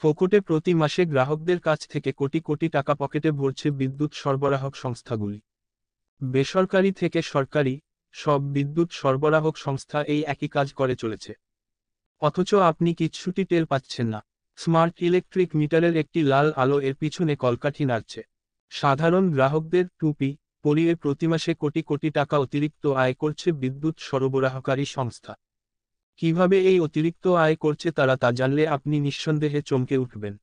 ফোকটে প্রতি মাসে গ্রাহকদের কাছ থেকে কোটি কোটি টাকা পকেটে ভরছে বিদ্যুৎ সরবরাহক সংস্থাগুলি। বেসরকারি থেকে সরকারি, সব বিদ্যুৎ সরবরাহক সংস্থা এই একই কাজ করে চলেছে। অথচ আপনি কিচ্ছুটি টের পাচ্ছেন না। স্মার্ট ইলেকট্রিক মিটারের একটি লাল আলো এর পিছনে কলকাঠি নাড়ছে। সাধারণ গ্রাহকদের টুপি পরিয়ে প্রতি মাসে কোটি কোটি টাকা অতিরিক্ত আয় করছে বিদ্যুৎ সরবরাহকারী সংস্থা। কিভাবে এই অতিরিক্ত আয় করছে তারা তা জানলে আপনি নিঃসন্দেহে চমকে উঠবেন।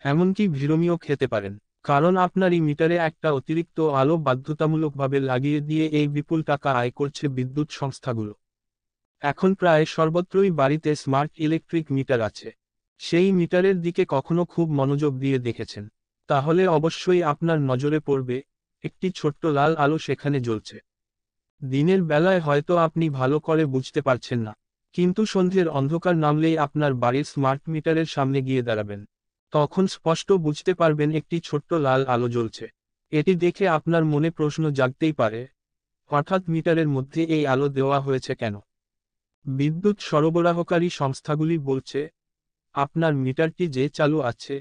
এমনকি ভিড়মিও খেতে পারেন। কারণ আপনারই মিটারে একটা অতিরিক্ত আলো বাধ্যতামূলকভাবে লাগিয়ে দিয়ে এই বিপুল টাকা আয় করছে বিদ্যুৎ সংস্থাগুলো। এখন প্রায় সর্বত্রই বাড়িতে স্মার্ট ইলেকট্রিক মিটার আছে। সেই মিটারের দিকে কখনো খুব মনোযোগ দিয়ে দেখেছেন? তাহলে অবশ্যই আপনার নজরে পড়বে একটি ছোট্ট লাল আলো সেখানে জ্বলছে। দিনের বেলায় হয়তো আপনি ভালো করে বুঝতে পারছেন না, কিন্তু সন্ধ্যের অন্ধকার নামলেই আপনার বাড়ির স্মার্ট মিটারের সামনে গিয়ে দাঁড়াবেন। তখন স্পষ্ট বুঝতে পারবেন একটি ছোট্ট লাল আলো জ্বলছে। এটি দেখে আপনার মনে প্রশ্ন জাগতেই পারে, হঠাৎ মিটারের মধ্যে এই আলো দেওয়া হয়েছে কেন? বিদ্যুৎ সরবরাহকারী সংস্থাগুলি বলছে, আপনার মিটারটি যে চালু আছে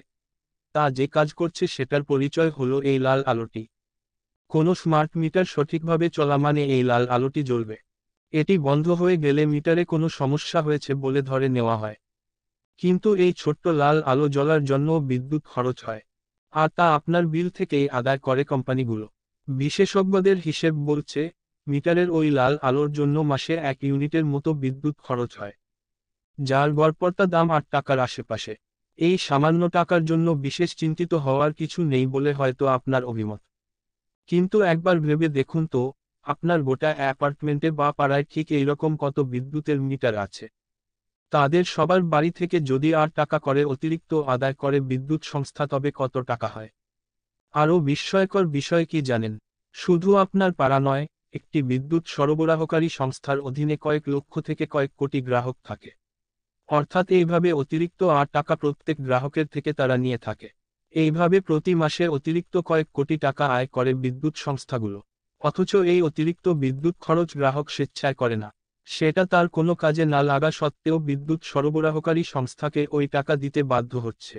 তা যে কাজ করছে সেটার পরিচয় হলো এই লাল আলোটি। কোনো স্মার্ট মিটার সঠিকভাবে চলা মানে এই লাল আলোটি জ্বলবে। এটি বন্ধ হয়ে গেলে মিটারে কোনো সমস্যা হয়েছে বলে ধরে নেওয়া হয়। কিন্তু এই ছোট্ট লাল আলো জ্বলার জন্যও বিদ্যুৎ খরচ হয়, আর তা আপনার বিল থেকেই আদায় করে কোম্পানিগুলো। বিশেষজ্ঞদের হিসেব বলছে, মিটারের ওই লাল আলোর জন্য মাসে 1 ইউনিটের মতো বিদ্যুৎ খরচ হয়, যার গড়পড়তা দাম 8 টাকার আশেপাশে। এই সামান্য টাকার জন্য বিশেষ চিন্তিত হওয়ার কিছু নেই বলে হয়তো আপনার অভিমত। কিন্তু একবার ভেবে দেখুন তো, আপনার গোটা অ্যাপার্টমেন্টে বা পাড়ায় ঠিক এইরকম কত বিদ্যুতের মিটার আছে। তাদের সবার বাড়ি থেকে যদি 8 টাকা করে অতিরিক্ত আদায় করে বিদ্যুৎ সংস্থা, তবে কত টাকা হয়? আরও বিস্ময়কর বিষয় কি জানেন? শুধু আপনার পাড়া নয়, একটি বিদ্যুৎ সরবরাহকারী সংস্থার অধীনে কয়েক লক্ষ থেকে কয়েক কোটি গ্রাহক থাকে। অর্থাৎ এইভাবে অতিরিক্ত 8 টাকা প্রত্যেক গ্রাহকের থেকে তারা নিয়ে থাকে। এইভাবে প্রতি মাসে অতিরিক্ত কয়েক কোটি টাকা আয় করে বিদ্যুৎ সংস্থাগুলো। অথচ এই অতিরিক্ত বিদ্যুৎ খরচ গ্রাহক স্বেচ্ছায় করে না। সেটা তার কোনো কাজে না লাগা সত্ত্বেও বিদ্যুৎ সরবরাহকারী সংস্থাকে ওই টাকা দিতে বাধ্য হচ্ছে।